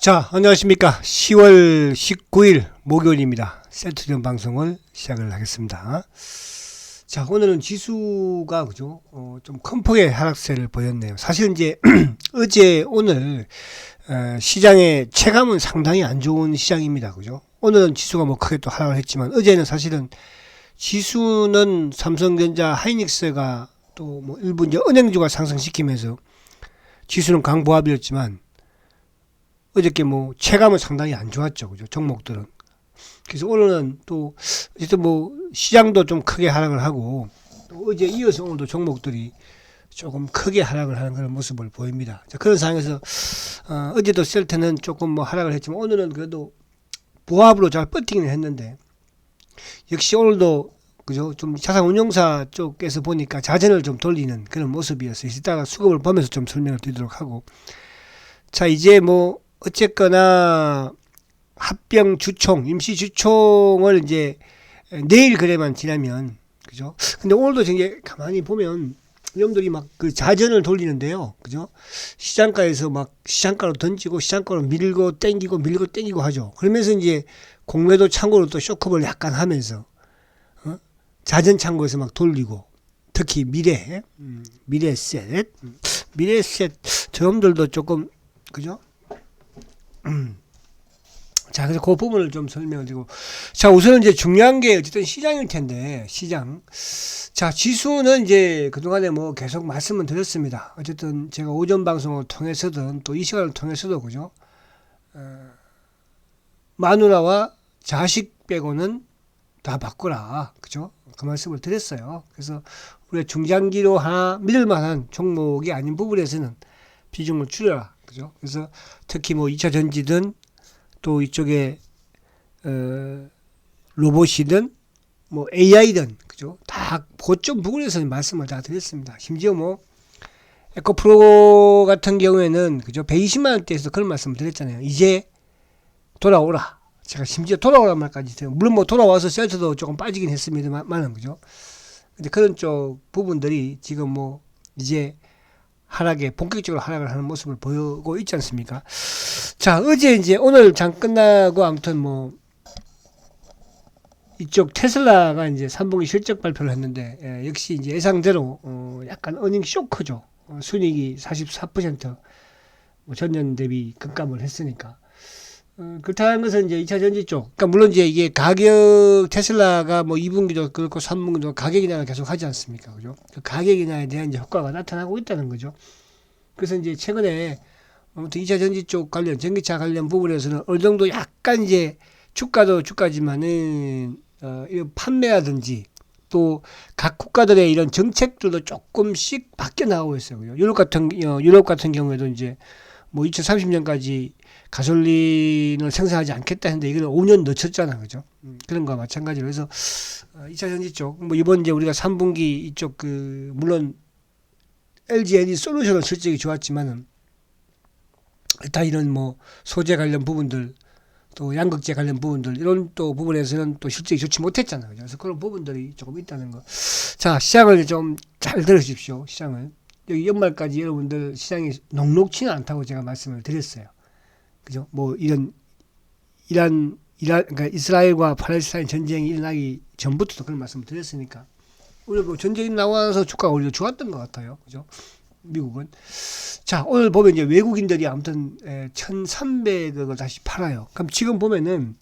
자, 안녕하십니까. 10월 19일 목요일입니다. 셀트리온 방송을 시작을 하겠습니다. 자, 오늘은 지수가 그죠? 좀 큰 폭의 하락세를 보였네요. 사실 이제 어제 오늘 시장의 체감은 상당히 안 좋은 시장입니다. 그죠? 오늘은 지수가 뭐 크게 또 하락을 했지만 어제는 사실은 지수는 삼성전자, 하이닉스가 또 뭐 일부 이제 은행주가 상승시키면서 지수는 강보합이었지만 어저께 뭐 체감은 상당히 안 좋았죠. 그죠? 종목들은. 그래서 오늘은 또 어쨌든 뭐 시장도 좀 크게 하락을 하고 또 어제 이어서 오늘도 종목들이 조금 크게 하락을 하는 그런 모습을 보입니다. 자, 그런 상황에서 어제도 셀트는 조금 뭐 하락을 했지만 오늘은 그래도 보합으로 잘 버티기는 했는데 역시 오늘도 그죠? 좀 자산운용사 쪽에서 보니까 자전을 좀 돌리는 그런 모습이었어요. 이따가 수급을 보면서 좀 설명을 드리도록 하고. 자, 이제 뭐 어쨌거나 합병 주총, 임시 주총을 이제 내일 그래만 지나면 그죠? 근데 오늘도 이제 가만히 보면 여러분들이 막 그 자전을 돌리는데요. 그죠? 시장가에서 막 시장가로 던지고 시장가로 밀고 땡기고 하죠. 그러면서 이제 공매도 창고로 또 쇼크를 약간 하면서 자전 창고에서 막 돌리고 특히 미래셋 저놈들도 조금 그죠? 자, 그래서 그 부분을 좀 설명을 드리고. 자, 우선은 이제 중요한 게 어쨌든 시장일 텐데, 시장. 자, 지수는 이제 그동안에 뭐 계속 말씀을 드렸습니다. 어쨌든 제가 오전 방송을 통해서든 또 이 시간을 통해서도, 그죠? 마누라와 자식 빼고는 다 바꾸라. 그죠? 그 말씀을 드렸어요. 그래서 우리가 중장기로 하나 믿을 만한 종목이 아닌 부분에서는 비중을 줄여라. 그죠? 그래서 특히 뭐 2차 전지든 또 이쪽에 로봇이든 뭐 AI든 그죠? 다 고점 부분에서는 말씀을 다 드렸습니다. 심지어 뭐 에코프로 같은 경우에는 그죠? 120만 원대에서 그런 말씀을 드렸잖아요. 이제 돌아오라. 제가 심지어 돌아오란 말까지 했어요. 물론 뭐 돌아와서 셀트도 조금 빠지긴 했습니다만은 그죠? 근데 그런 쪽 부분들이 지금 뭐 이제 하락에 본격적으로 하락을 하는 모습을 보이고 있지 않습니까? 자, 어제 이제 오늘 장 끝나고 아무튼 뭐 이쪽 테슬라가 이제 3분기 실적 발표를 했는데 역시 이제 예상대로 약간 어닝 쇼크죠. 순이익이 44% 뭐 전년 대비 급감을 했으니까. 그렇다는 것은 이제 2차 전지 쪽. 그러니까 물론 이제 이게 가격 테슬라가 뭐 2분기도 그렇고 3분기도 가격 인하를 계속 하지 않습니까? 그죠? 그 가격 인하에 대한 이제 효과가 나타나고 있다는 거죠. 그래서 이제 최근에 아무튼 2차 전지 쪽 관련, 전기차 관련 부분에서는 어느 정도 약간 이제 주가도 주가지만은 이런 판매라든지 또 각 국가들의 이런 정책들도 조금씩 바뀌어 나오고 있어요. 그죠? 유럽 같은 경우에도 이제 뭐 2030년까지 가솔린을 생산하지 않겠다 했는데 이걸 5년 늦췄잖아. 그죠? 그런 거와 마찬가지로. 그래서 2차 전지 쪽, 뭐 이번 이제 우리가 3분기 이쪽 물론 LG 에너지 솔루션은 실적이 좋았지만은 다 이런 뭐 소재 관련 부분들 또 양극재 관련 부분들 이런 또 부분에서는 또 실적이 좋지 못했잖아요. 그래서 그런 부분들이 조금 있다는 거. 자, 시장을 좀 잘 들으십시오. 시장을. 여기 연말까지 여러분들 시장이 녹록치는 않다고 제가 말씀을 드렸어요. 그죠? 뭐 그러니까 이스라엘과 팔레스타인 전쟁이 일어나기 전부터도 그런 말씀을 드렸으니까. 오늘 뭐 전쟁이 나와서 주가가 오히려 좋았던 것 같아요. 그죠? 미국은. 자, 오늘 보면 이제 외국인들이 아무튼 1,300억을 다시 팔아요. 그럼 지금 보면은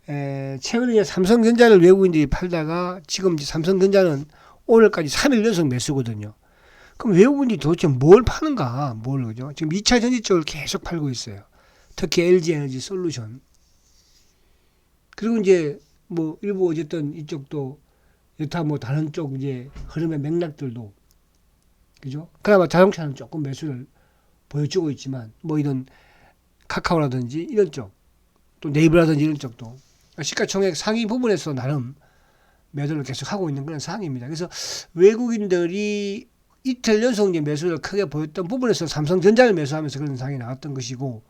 최근에 삼성전자를 외국인들이 팔다가 지금 이제 삼성전자는 오늘까지 3일 연속 매수거든요. 그럼 외국인들이 도대체 뭘 파는가? 그죠? 지금 2차 전지 쪽을 계속 팔고 있어요. 특히 LG 에너지 솔루션. 그리고 이제 뭐 일부 어쨌든 이쪽도 여타 뭐 다른 쪽 이제 흐름의 맥락들도 그죠? 그나마 자동차는 조금 매수를 보여주고 있지만 뭐 이런 카카오라든지 이런 쪽 또 네이버라든지 이런 쪽도 시가총액 상위 부분에서 나름 매도를 계속 하고 있는 그런 상황입니다. 그래서 외국인들이 이틀 연속 이제 매수를 크게 보였던 부분에서 삼성전자를 매수하면서 그런 상황이 나왔던 것이고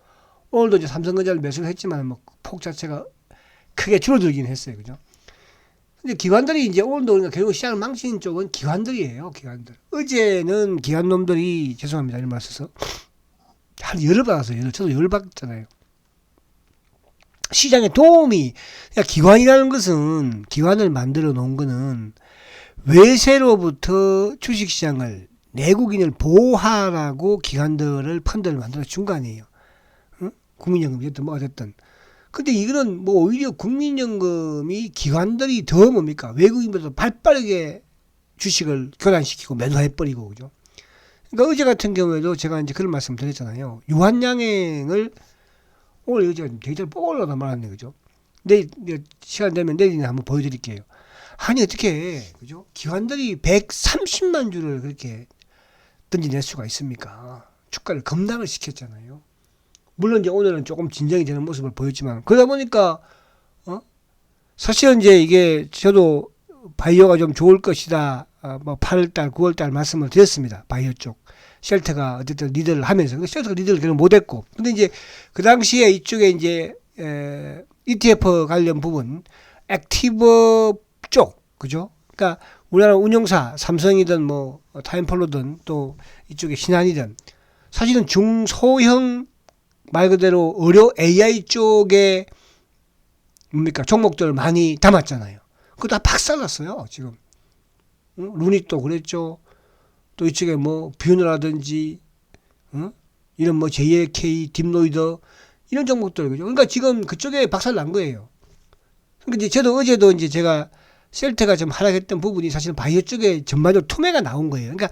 오늘도 이제 삼성전자를 매수를 했지만 뭐 폭 자체가 크게 줄어들긴 했어요. 그죠? 근데 기관들이 이제 오늘도 그러니까 결국 시장을 망치는 쪽은 기관들이에요. 기관들. 어제는 기관놈들이 죄송합니다. 이런 말 써서 한 열을 받았어요. 저도 열을 받았잖아요. 시장에 도움이, 그러니까 기관이라는 것은, 기관을 만들어 놓은 거는 외세로부터 주식시장을, 내국인을 보호하라고 기관들을 펀드를 만들어 준 거 아니에요. 응? 국민연금이었든 뭐가 됐든. 근데 이거는 뭐 오히려 국민연금이 기관들이 더 뭡니까? 외국인보다 발빠르게 주식을 교란시키고 매도해버리고, 그죠? 그러니까 어제 같은 경우에도 제가 이제 그런 말씀 드렸잖아요. 유한양행을 오늘 어제 데이터를 뽑으려다 말았네, 그죠? 내일 시간 되면 내일이나 한번 보여드릴게요. 아니 어떻게 그죠? 기관들이 130만 주를 그렇게 던져낼 수가 있습니까? 주가를 급락을 시켰잖아요. 물론 이제 오늘은 조금 진정이 되는 모습을 보였지만 그러다 보니까 사실은 이제 이게 저도 바이오가 좀 좋을 것이다. 뭐 8월달, 9월달 말씀을 드렸습니다. 바이오 쪽. 쉘터가 어쨌든 리드를 하면서. 근데 쉘터가 리드를 결국 못했고. 근데 이제 그 당시에 이쪽에 이제 ETF 관련 부분, 액티브 쪽, 그죠? 그러니까 우리나라 운용사, 삼성이든 뭐 타임폴로든 또 이쪽에 신한이든 사실은 중소형 말 그대로 의료 AI 쪽에 뭡니까 종목들을 많이 담았잖아요. 그거 다 박살났어요 지금. 응? 루닛도 그랬죠. 또 이쪽에 뭐 뷰너라든지 이런 뭐 JLK, 딥노이더 이런 종목들 그죠. 그러니까 지금 그쪽에 박살난 거예요. 그러니까 이제 저도 어제도 이제 제가 셀트가 좀 하락했던 부분이 사실은 바이오 쪽에 전반적으로 투매가 나온 거예요. 그러니까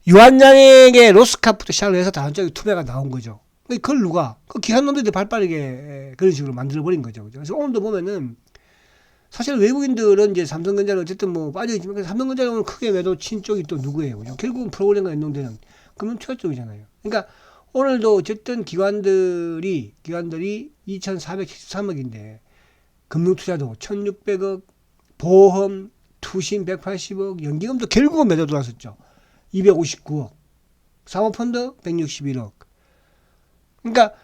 유한양행의 로스카프부터 시작을 해서 다른 쪽에 투매가 나온 거죠. 그걸 누가? 그 기관놈들이 발빠르게 그런 식으로 만들어버린 거죠. 그래서 오늘도 보면은 사실 외국인들은 이제 삼성전자는 어쨌든 뭐 빠져있지만 삼성전자는 오늘 크게 매도 친 쪽이 또 누구예요? 그죠? 결국은 프로그램과 연동되는 금융투자 쪽이잖아요. 그러니까 오늘도 어쨌든 기관들이 2,473억인데 금융투자도 1,600억, 보험, 투신 180억, 연기금도 결국은 매도 들어왔었죠. 259억, 사모펀드 161억. 그러니까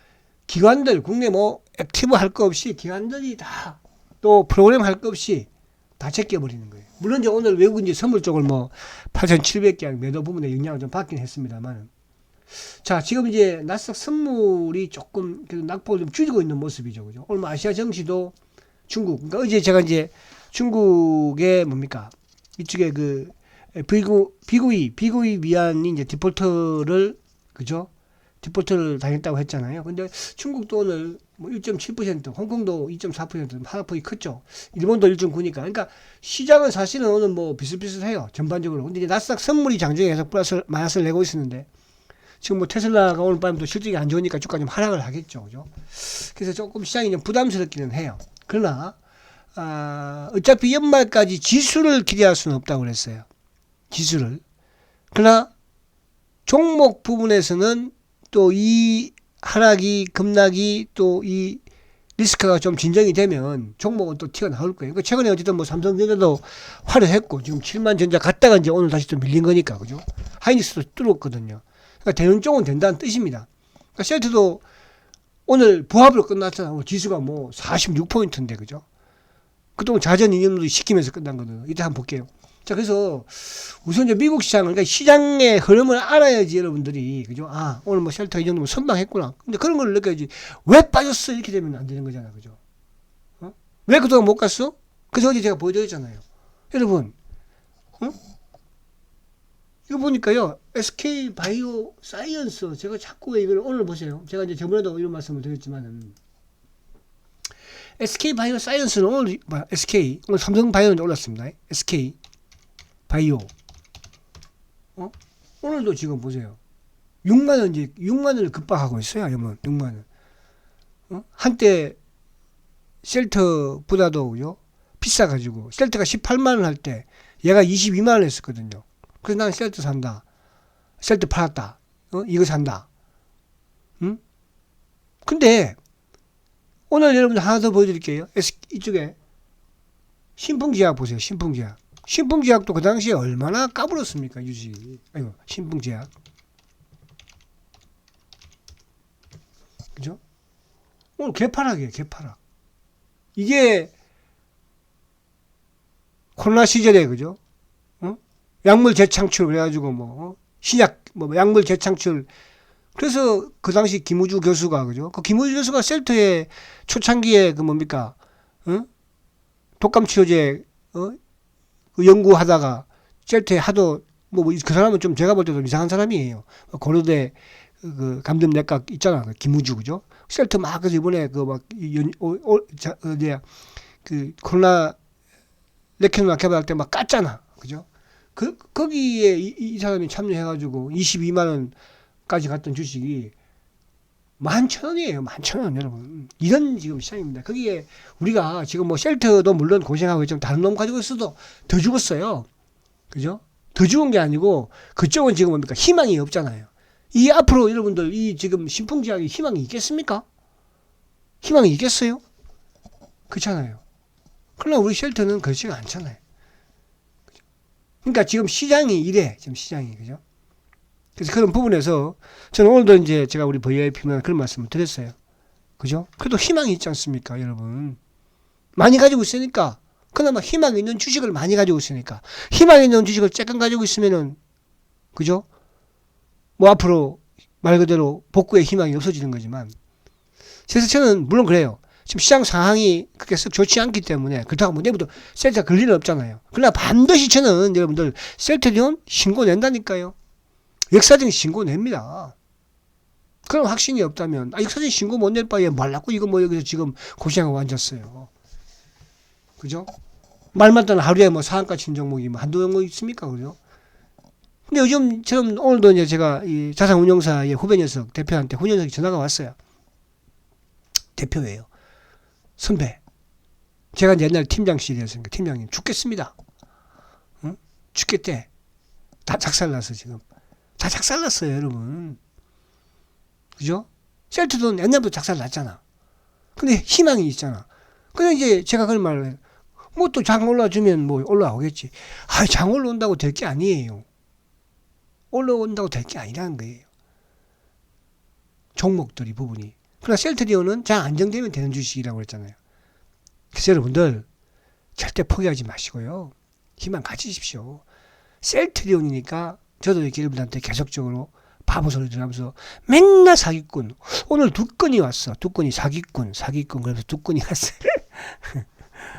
기관들 국내 뭐 액티브 할 거 없이 기관들이 다 또 프로그램 할 거 없이 다 제껴버리는 거예요. 물론 이제 오늘 외국인 이제 선물 쪽을 뭐 8,700개 매도 부분에 영향을 좀 받긴 했습니다만. 자, 지금 이제 나스닥 선물이 조금 낙폭을 좀 줄이고 있는 모습이죠. 그죠? 오늘 아시아 정시도 중국, 그러니까 어제 제가 이제 중국의 뭡니까? 이쪽에 그 비구이 위안이 이제 디폴트를 그죠? 디폴트를 당했다고 했잖아요. 근데 중국도 오늘 뭐 1.7%, 홍콩도 2.4%, 하락폭이 컸죠. 일본도 1.9니까. 그러니까 시장은 사실은 오늘 뭐 비슷비슷해요. 전반적으로. 근데 이제 나스닥 선물이 장중에 계속 플러스 마이너스를 내고 있었는데 지금 뭐 테슬라가 오늘 밤에 또 실적이 안 좋으니까 주가 좀 하락을 하겠죠. 그죠? 그래서 조금 시장이 좀 부담스럽기는 해요. 그러나 어차피 연말까지 지수를 기대할 수는 없다고 그랬어요. 지수를. 그러나 종목 부분에서는 또 이 하락이 급락이 또 이 리스크가 좀 진정이 되면 종목은 또 튀어나올 거예요. 그러니까 최근에 어쨌든 뭐 삼성전자도 화려했고 지금 7만 전자 갔다가 이제 오늘 다시 또 밀린 거니까 그죠? 하이닉스도 뚫었거든요. 그러니까 되는 쪽은 된다는 뜻입니다. 그러니까 셀트도 오늘 부합으로 끝났잖아요. 지수가 뭐 46포인트인데 그죠? 그동안 자전 이념도 시키면서 끝난 거거든요. 이따 한번 볼게요. 자, 그래서 우선 이제 미국 시장을, 그러니까 시장의 흐름을 알아야지 여러분들이, 그죠? 아, 오늘 뭐 쉘터 이 정도면 선방했구나. 근데 그런 걸 느껴야지. 왜 빠졌어? 이렇게 되면 안 되는 거잖아. 그죠? 왜 그동안 못 갔어? 그래서 어제 제가 보여드렸잖아요. 여러분, 이거 보니까요, SK 바이오 사이언스, 제가 자꾸 이걸 오늘 보세요. 제가 이제 저번에도 이런 말씀을 드렸지만은, SK 바이오 사이언스는 오늘, 오늘 삼성 바이오는 올랐습니다. SK 바이오. 오늘도 지금 보세요. 6만원 이제, 6만원을 급박하고 있어요. 여러분, 6만원. 한때, 셀트보다도, 그죠? 비싸가지고, 셀트가 18만원 할 때, 얘가 22만원 했었거든요. 그래서 나는 셀트 산다. 셀트 팔았다. 이거 산다. 응? 근데, 오늘 여러분들 하나 더 보여드릴게요. 이쪽에, 신풍제약 보세요. 신풍제약. 신풍제약도 그 당시에 얼마나 까불었습니까, 유지. 아이고, 신풍제약. 그죠? 오늘 개파락이에요, 개파락. 이게, 코로나 시절에, 그죠? 약물 재창출, 그래가지고, 뭐, 신약, 뭐, 약물 재창출, 그래서 그 당시 김우주 교수가, 그죠? 그 김우주 교수가 셀트의 초창기에 그 뭡니까? 독감 치료제, 그 연구하다가 셀트에 하도, 그 사람은 좀 제가 볼 때도 이상한 사람이에요. 고려대 그 감염내과 있잖아. 그 김우주, 그죠? 셀트 막, 그래서 이번에 그 막, 그 코로나 레퀴노나 개발할 때 막 깠잖아. 그죠? 거기에 이 사람이 참여해가지고 22만원까지 갔던 주식이 11,000원이에요. 11,000원, 여러분. 이런 지금 시장입니다. 거기에 우리가 지금 뭐 셀트도 물론 고생하고 있지만 다른 놈 가지고 있어도 더 죽었어요. 그죠? 더 죽은 게 아니고 그쪽은 지금 뭡니까? 희망이 없잖아요. 이 앞으로 여러분들 이 지금 신풍지약이 희망이 있겠습니까? 희망이 있겠어요? 그렇잖아요. 그러나 우리 셀트는 그렇지가 않잖아요. 그러니까 지금 시장이 이래. 지금 시장이. 그죠? 그래서 그런 부분에서 저는 오늘도 이제 제가 우리 VIP만 그런 말씀을 드렸어요. 그죠? 그래도 희망이 있지 않습니까, 여러분? 많이 가지고 있으니까. 그나마 희망이 있는 주식을 많이 가지고 있으니까. 희망이 있는 주식을 조금 가지고 있으면은, 그죠? 뭐 앞으로 말 그대로 복구의 희망이 없어지는 거지만. 그래서 저는 물론 그래요. 지금 시장 상황이 그렇게 썩 좋지 않기 때문에 그렇다고 뭐 내부터 셀트가 걸 리는 없잖아요. 그러나 반드시 저는 여러분들 셀트리온 신고 낸다니까요. 역사적인 신고 냅니다. 그럼 확신이 없다면 역사적인 신고 못 낼 바에 말랐고 이거 뭐 여기서 지금 고생하고 앉았어요. 그죠? 말만 따는 하루에 뭐 상한가 친 종목이 뭐 한두 종목 있습니까? 그죠? 근데 요즘처럼 오늘도 이제 제가 이 자산운용사의 후배 녀석 대표한테 후년석이 전화가 왔어요. 대표예요. 선배, 제가 옛날 팀장실이었으니까 팀장님 죽겠습니다. 응? 죽겠대. 다 작살났어 지금. 다 작살났어요 여러분. 그죠? 셀트도 옛날부터 작살났잖아. 근데 희망이 있잖아. 근데 이제 제가 그런 말을 해요. 뭐 또 장 올라주면 뭐 올라오겠지. 장 올라온다고 될 게 아니에요. 올라온다고 될 게 아니라는 거예요. 종목들이 부분이. 그러나 셀트리온은 장 안정되면 되는 주식이라고 그랬잖아요. 그래서 여러분들 절대 포기하지 마시고요. 희망 가지십시오. 셀트리온이니까 저도 이렇게 여러분한테 계속적으로 바보 소리 들으면서 맨날 사기꾼. 오늘 두 건이 왔어. 두 건이 사기꾼. 그래서 두 건이 왔어요.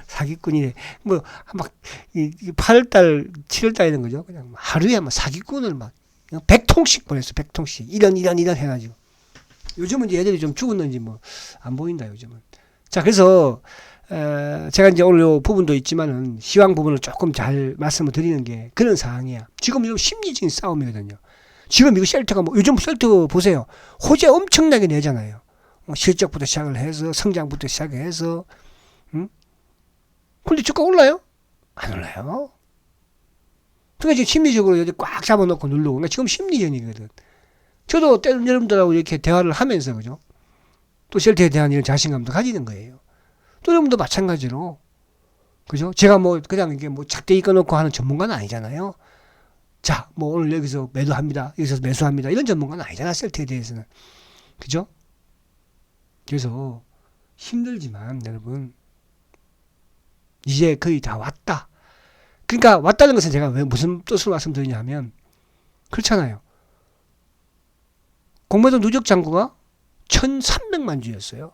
사기꾼이네. 뭐, 막, 8월달, 7월달 이런 거죠. 그냥 하루에 막 사기꾼을 막 100통씩 보냈어. 100통씩. 이런 해가지고. 요즘은 이제 애들이 좀 죽었는지 뭐 안 보인다 요즘은. 자, 그래서 제가 이제 오늘 요 부분도 있지만은 시황 부분을 조금 잘 말씀을 드리는 게 그런 상황이야. 지금 이거 심리적인 싸움이거든요. 지금 이거 셀트가 뭐 요즘 셀트 보세요. 호재 엄청나게 내잖아요. 실적부터 시작을 해서 성장부터 시작해서 근데 주가 올라요? 안 올라요. 그러니까 지금 심리적으로 여기 꽉 잡아놓고 누르고 그러니까 지금 심리전이거든. 저도 때론 여러분들하고 이렇게 대화를 하면서 그죠? 또 셀트에 대한 이런 자신감도 가지는 거예요. 또 여러분도 마찬가지로 그죠? 제가 뭐 그냥 이게 뭐 작대기 꺼놓고 하는 전문가는 아니잖아요. 자, 뭐 오늘 여기서 매도합니다. 여기서 매수합니다. 이런 전문가는 아니잖아. 셀트에 대해서는. 그죠? 그래서 힘들지만 여러분 이제 거의 다 왔다. 그러니까 왔다는 것은 제가 왜 무슨 뜻으로 말씀드리냐면 그렇잖아요. 공매도 누적 잔고가 1,300만 주였어요.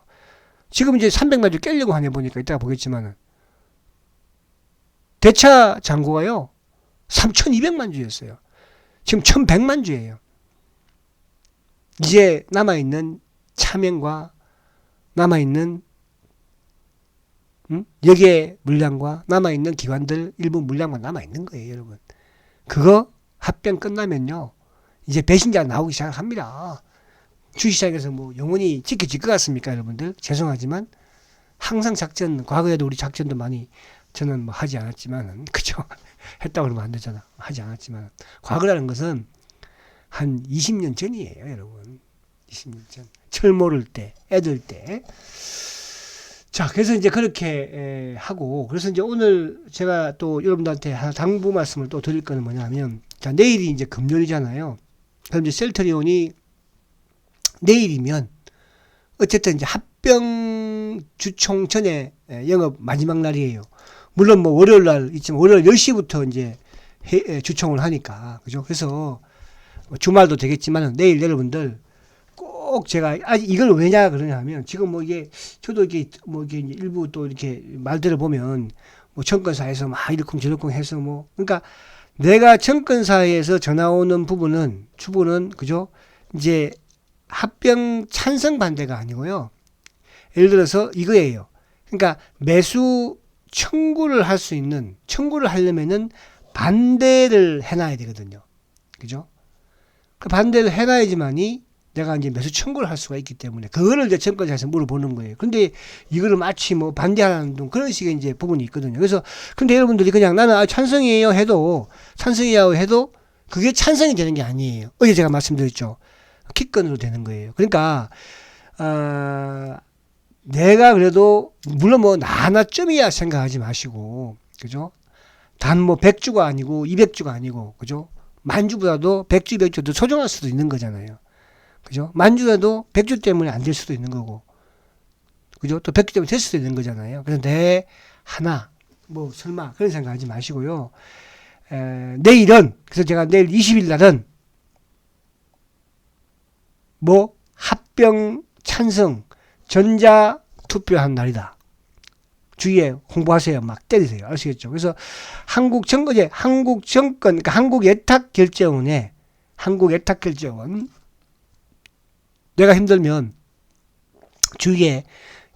지금 이제 300만 주 깨려고 하네 보니까 이따가 보겠지만은 대차 잔고가요 3,200만 주였어요. 지금 1,100만 주예요. 이제 남아있는 차명과 남아있는 여기에 물량과 남아있는 기관들 일부 물량만 남아있는 거예요 여러분. 그거 합병 끝나면요 이제 배신자 나오기 시작합니다. 주식시장에서 뭐 영원히 지켜질 것 같습니까 여러분들? 죄송하지만 항상 작전, 과거에도 우리 작전도 많이 저는 뭐 하지 않았지만 그죠? 했다고 그러면 안 되잖아. 하지 않았지만 과거라는 것은 한 20년 전이에요 여러분. 20년 전. 철 모를 때, 애들 때. 자, 그래서 이제 그렇게 하고 그래서 이제 오늘 제가 또 여러분들한테 당부 말씀을 또 드릴 거는 뭐냐면 자, 내일이 이제 금요일이잖아요. 그럼 이제 셀트리온이 내일이면 어쨌든 이제 합병 주총 전에 영업 마지막 날이에요. 물론 뭐 월요일 날 있지만 월요일 10시부터 이제 주총을 하니까 그죠? 그래서 주말도 되겠지만 내일 여러분들 꼭 제가 아직 이걸 왜냐 그러냐면 지금 뭐 이게 저도 이게 뭐 이게 일부 또 이렇게 말들을 보면 뭐 정권사에서 막 이러쿵저러쿵 해서 뭐 그러니까 내가 정권사에서 전화 오는 부분은 주부는 그죠? 이제 합병 찬성 반대가 아니고요. 예를 들어서 이거예요. 그러니까 매수 청구를 할 수 있는 청구를 하려면은 반대를 해놔야 되거든요. 그죠? 그 반대를 해놔야지만이 내가 이제 매수 청구를 할 수가 있기 때문에 그거를 이제 정권사에서 물어보는 거예요. 근데 이거를 마치 뭐 반대하는 등 그런 식의 이제 부분이 있거든요. 그래서 근데 여러분들이 그냥 나는 찬성이에요 해도 찬성이라고 해도 그게 찬성이 되는 게 아니에요. 어제 제가 말씀드렸죠. 기권으로 되는 거예요. 그러니까 내가 그래도 물론 뭐 하나쯤이야 생각하지 마시고 그죠? 단 뭐 100주가 아니고 200주가 아니고 그죠? 만주보다도 100주 200주도 소중할 수도 있는 거잖아요. 그죠? 만주라도 100주 때문에 안 될 수도 있는 거고 그죠? 또 100주 때문에 될 수도 있는 거잖아요. 그래서 내 하나 뭐 설마 그런 생각하지 마시고요. 내일은 그래서 제가 내일 20일 날은 뭐 합병 찬성 전자 투표한 날이다. 주위에 홍보하세요. 막 때리세요. 아시겠죠? 그래서 한국 정권, 그러니까 한국예탁결제원에 한국예탁결제원 내가 힘들면 주위에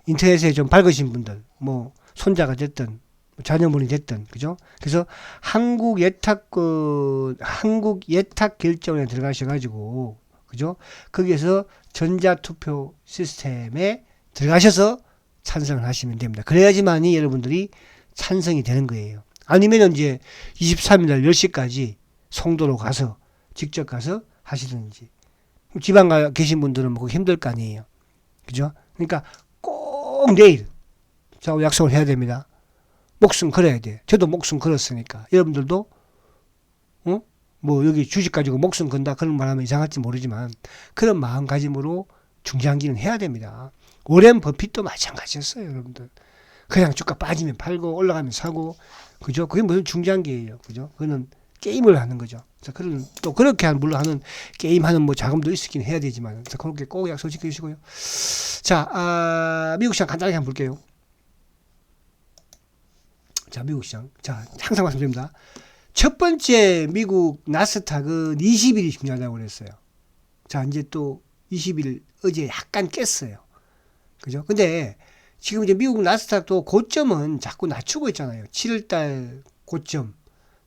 인터넷에 좀 밝으신 분들, 뭐 손자가 됐든 자녀분이 됐든 그죠? 그래서 한국예탁결제원에 들어가셔가지고 그죠? 거기에서 전자투표 시스템에 들어가셔서 찬성을 하시면 됩니다. 그래야지만이 여러분들이 찬성이 되는 거예요. 아니면 이제 23일 날 10시까지 송도로 가서 직접 가서 하시든지 지방 가 계신 분들은 뭐 힘들 거 아니에요. 그죠? 그러니까 꼭 내일 저하고 약속을 해야 됩니다. 목숨 걸어야 돼. 저도 목숨 걸었으니까 여러분들도 뭐 여기 주식 가지고 목숨 건다 그런 말 하면 이상할지 모르지만 그런 마음가짐으로 중장기는 해야 됩니다. 오랜 버핏도 마찬가지였어요, 여러분들. 그냥 주가 빠지면 팔고 올라가면 사고 그죠? 그게 무슨 중장기예요. 그죠? 그거는 게임을 하는 거죠. 그래서 그런 또 그렇게 물론 하는 게임 하는 뭐 자금도 있긴 해야 되지만 그래서 그렇게 꼭 약속 지켜주시고요. 자, 미국 시장 간단하게 한번 볼게요. 자, 미국 시장. 자, 항상 말씀드립니다. 첫 번째 미국 나스닥은 20일이 중요하다고 그랬어요. 자, 이제 또 20일 어제 약간 깼어요. 그죠? 근데 지금 이제 미국 나스닥도 고점은 자꾸 낮추고 있잖아요. 7월달 고점,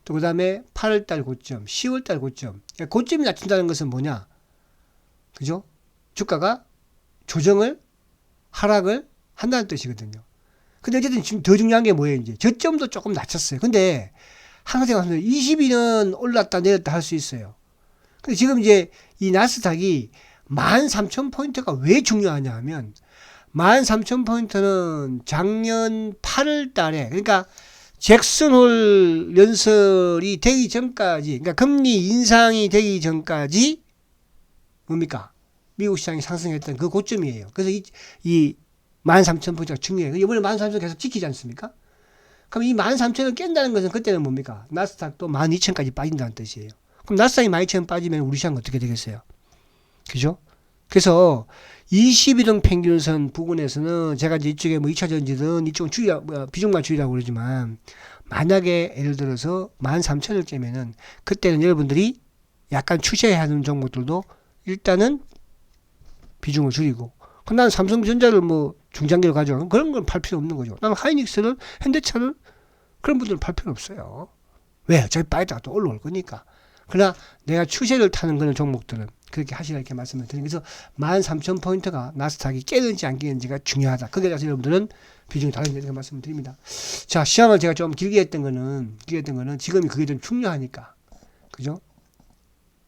또 그 다음에 8월달 고점, 10월달 고점. 그러니까 고점이 낮춘다는 것은 뭐냐? 그죠? 주가가 조정을, 하락을 한다는 뜻이거든요. 근데 어쨌든 지금 더 중요한 게 뭐예요? 이제 저점도 조금 낮췄어요. 근데 항상 생각하면 20일은 올랐다 내렸다 할 수 있어요. 근데 지금 이제 이 나스닥이 13,000포인트가 왜 중요하냐 하면 13,000포인트는 작년 8월 달에 그러니까 잭슨홀 연설이 되기 전까지 그러니까 금리 인상이 되기 전까지 뭡니까? 미국 시장이 상승했던 그 고점이에요. 그래서 이 13,000포인트가 중요해요. 이번에 13,000 계속 지키지 않습니까? 그럼 이 13,000을 깬다는 것은 그때는 뭡니까? 나스닥도 12,000까지 빠진다는 뜻이에요. 그럼 나스닥이 12,000 빠지면 우리 시장은 어떻게 되겠어요? 그죠? 그래서 22등 평균선 부근에서는 제가 이제 이쪽에 뭐 2차 전지든 이쪽은 비중만 줄이라고 그러지만 만약에 예를 들어서 13,000을 째면은 그때는 여러분들이 약간 추세해야 하는 종목들도 일단은 비중을 줄이고 그럼 나는 삼성전자를 뭐 중장기로 가져가면 그런 건 팔 필요 없는 거죠. 나는 하이닉스를 현대차를 그런 분들은 팔 필요 없어요. 왜? 어차피 빠졌다가 또 올라올 거니까. 그러나 내가 추세를 타는 그런 종목들은 그렇게 하시라 이렇게 말씀을 드립니다. 그래서 13,000포인트가 나스닥이 깨는지 안 깨는지가 중요하다. 거기에 대해서 여러분들은 비중이 다른다 이렇게 말씀을 드립니다. 자, 시장을 제가 좀 길게 했던 거는 지금이 그게 좀 중요하니까. 그죠?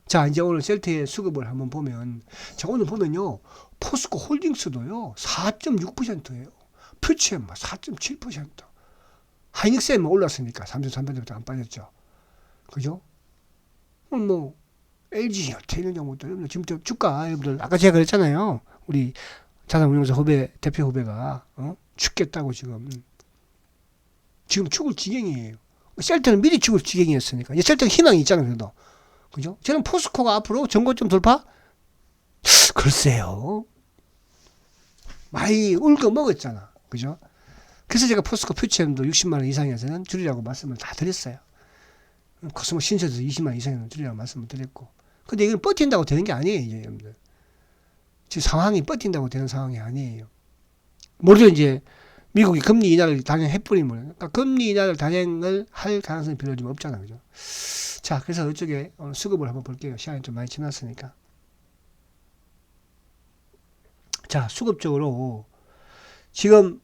자, 이제 오늘 셀트의 수급을 한번 보면 자, 오늘 보면요. 포스코 홀딩스도요. 4.6%예요. 퓨처엠 4.7%. 하이닉스엠 올랐으니까 3,300원부터 안 빠졌죠. 그죠? 뭐 LG 여태 이런 종목들 지금 주가 여러분들 아까 제가 그랬잖아요. 우리 자산운용사 대표 후배가 죽겠다고 지금 죽을 지경이에요. 셀트는 미리 죽을 지경이었으니까 이제 셀트는 희망이 있잖아요. 그래도 그죠? 저는 포스코가 앞으로 전고점 돌파 글쎄요. 많이 울고 먹었잖아. 그죠? 그래서 제가 포스코 퓨처엠도 60만 원 이상에서는 줄이라고 말씀을 다 드렸어요. 코스모 신세도 20만 원 이상에는 줄이라고 말씀을 드렸고. 근데 이건 버틴다고 되는 게 아니에요, 이제 여러분들. 지금 상황이 버틴다고 되는 상황이 아니에요. 물론 이제 미국이 금리 인하를 단행해버리면, 그러니까 금리 인하를 단행을 할 가능성이 별로 좀 없잖아, 그죠? 자, 그래서 이쪽에 수급을 한번 볼게요. 시간이 좀 많이 지났으니까. 자, 수급적으로 지금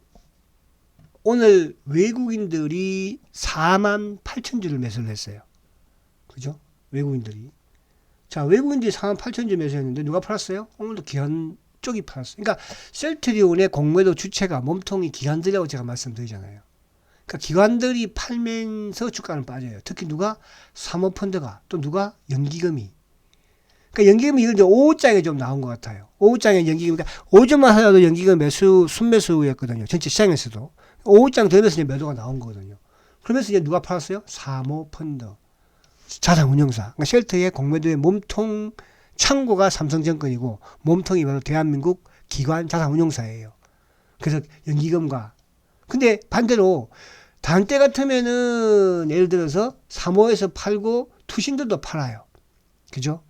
오늘 외국인들이 4만 8천 주를 매수를 했어요. 그죠? 외국인들이. 자, 외국인들이 4만 8천 주 매수했는데 누가 팔았어요? 오늘도 기관 쪽이 팔았어요. 그러니까 셀트리온의 공매도 주체가 몸통이 기관들이라고 제가 말씀드리잖아요. 그러니까 기관들이 팔면서 주가는 빠져요. 특히 누가? 사모펀드가, 또 누가? 연기금이. 그러니까 연기금이 이건 이제 5장에 좀 나온 것 같아요. 5장에 연기금, 그러니까 5점만 하더라도 연기금 매수, 순매수였거든요. 전체 시장에서도. 5장 되면서 이제 매도가 나온 거거든요. 그러면서 이제 누가 팔았어요? 사모펀드. 자산운용사. 그러니까 쉘터의 공매도의 몸통 창고가 삼성증권이고 몸통이 바로 대한민국 기관 자산운용사예요. 그래서 연기금과. 근데 반대로 다른 때 같으면은 예를 들어서 사모에서 팔고 투신들도 팔아요. 그죠?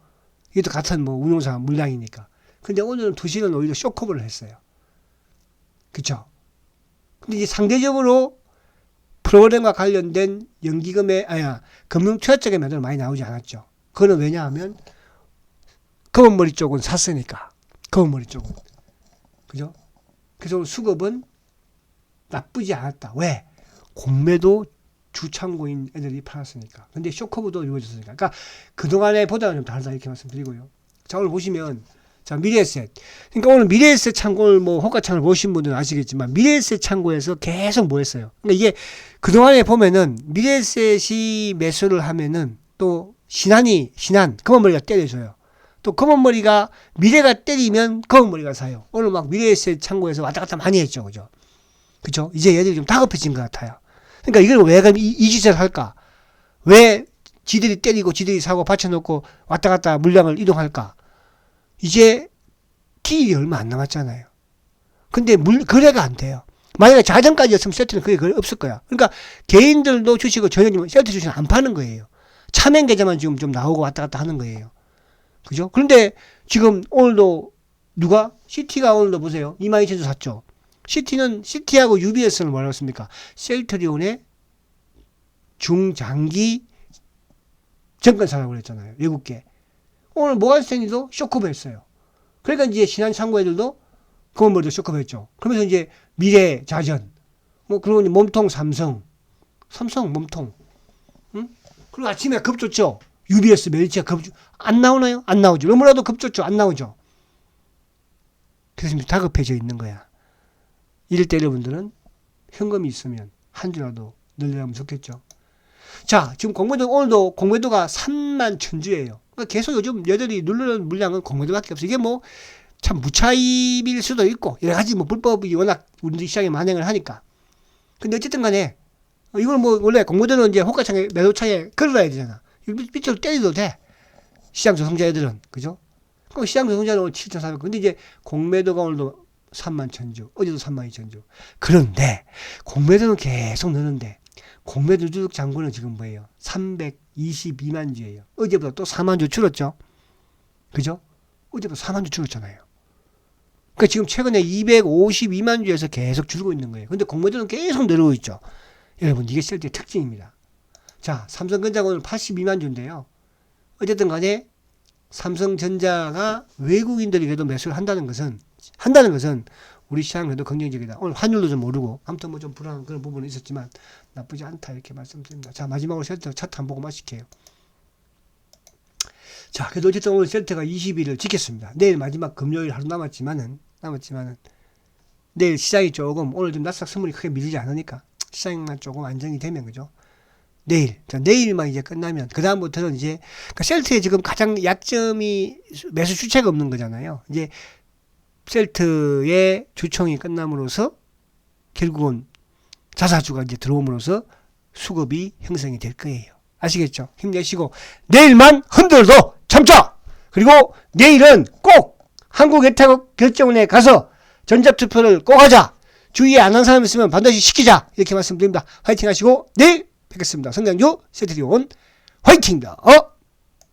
이것도 같은 뭐 운용사 물량이니까. 근데 오늘은 투신은 오히려 쇼커버를 했어요. 그쵸? 근데 이제 상대적으로 프로그램과 관련된 연기금의, 금융투자 쪽의 매도는 많이 나오지 않았죠. 그거는 왜냐하면 검은머리 쪽은 샀으니까. 검은머리 쪽은. 그죠? 그래서 수급은 나쁘지 않았다. 왜? 공매도 주창고인 애들이 팔았으니까. 근데 쇼커브도 이루어졌으니까. 그러니까 그동안에 보다는 좀 다르다 이렇게 말씀드리고요. 자, 오늘 보시면 자, 미래에셋. 그러니까 오늘 미래에셋 창고를 뭐 호가창을 보신 분들은 아시겠지만 미래에셋 창고에서 계속 뭐 했어요. 그러니까 이게 그동안에 보면은 미래에셋이 매수를 하면은 또 신한 검은머리가 때려줘요. 또 검은머리가 미래가 때리면 검은머리가 사요. 오늘 막 미래에셋 창고에서 왔다 갔다 많이 했죠. 그죠? 그죠? 이제 얘들이 좀 다급해진 것 같아요. 그러니까 이걸 왜 이 짓을 할까? 왜 지들이 때리고 지들이 사고 받쳐놓고 왔다 갔다 물량을 이동할까? 이제 기일이 얼마 안 남았잖아요. 근데 거래가 안 돼요. 만약에 자전까지였으면 세트는 그게 거의 없을 거야. 그러니까 개인들도 주식을 전혀 세트 주식은 안 파는 거예요. 차명 계좌만 지금 좀 나오고 왔다 갔다 하는 거예요. 그죠? 그런데 지금 오늘도 누가? CT가 오늘도 보세요. 22,000주 샀죠. CT하고 UBS는 뭐라고 했습니까? 셀트리온의 중장기 정권사라고 그랬잖아요. 외국계. 오늘 모간스탠리도 쇼커버 했어요. 그러니까 이제 신한 창고 애들도 그건머리도 쇼커버 했죠. 그러면서 이제 미래자전, 뭐, 그리고 이제 몸통 삼성 몸통. 응? 그리고 아침에 급줬죠. UBS 멸치가 안 나오나요? 안 나오죠. 너무나도 급줬죠. 안 나오죠. 그래서 이제 다급해져 있는 거야. 이럴 때 여러분들은 현금이 있으면 한 주라도 늘려면 좋겠죠. 자, 지금 오늘도 공매도가 3만 1,000주예요. 그러니까 계속 요즘 여전히 누르는 물량은 공매도밖에 없어요. 이게 뭐 참 무차입일 수도 있고 여러 가지 뭐 불법이 워낙 우리 시장에 만행을 하니까. 근데 어쨌든 간에 이걸 뭐 원래 공매도는 이제 호가창에 매도창에 걸어놔야 되잖아. 밑으로 때려도 돼. 시장 조성자 애들은. 그죠? 그럼 시장 조성자는 오늘 7,400. 근데 이제 공매도가 오늘도 3만 1,000주. 어제도 3만 2,000주. 그런데 공매도는 계속 느는데 공매도 주식 잔고는 지금 뭐예요? 322만 주예요. 어제보다 또 4만 주 줄었죠? 그죠? 어제보다 4만 주 줄었잖아요. 그러니까 지금 최근에 252만 주에서 계속 줄고 있는 거예요. 근데 공매도는 계속 늘고 있죠. 여러분, 이게 셀트의 특징입니다. 자, 삼성전자가 오늘 82만 주인데요. 어쨌든 간에 삼성전자가 외국인들이 그래도 매수를 한다는 것은 우리 시장은 그래도 긍정적이다. 오늘 환율도 좀 오르고 아무튼 뭐 좀 불안한 그런 부분은 있었지만 나쁘지 않다 이렇게 말씀드립니다. 자, 마지막으로 셀트 차트 한번 보고 마실게요. 자, 그래도 어쨌든 오늘 셀트가 20일을 지켰습니다. 내일 마지막 금요일 하루 남았지만은 내일 시장이 조금 오늘 좀 나스닥 선물이 크게 밀리지 않으니까 시장만 조금 안정이 되면 그죠? 내일만 이제 끝나면 그 다음부터는 이제 그러니까 셀트의 지금 가장 약점이 매수 주체가 없는 거잖아요. 이제 셀트의 주총이 끝남으로써 결국은 자사주가 이제 들어옴으로써 수급이 형성이 될 거예요. 아시겠죠? 힘내시고 내일만 흔들어도 참자. 그리고 내일은 꼭 한국외탁 결정원에 가서 전자투표를 꼭 하자. 주위에 안 한 사람 있으면 반드시 시키자. 이렇게 말씀드립니다. 화이팅 하시고 내일 뵙겠습니다. 성장주 세트리온 화이팅입니다.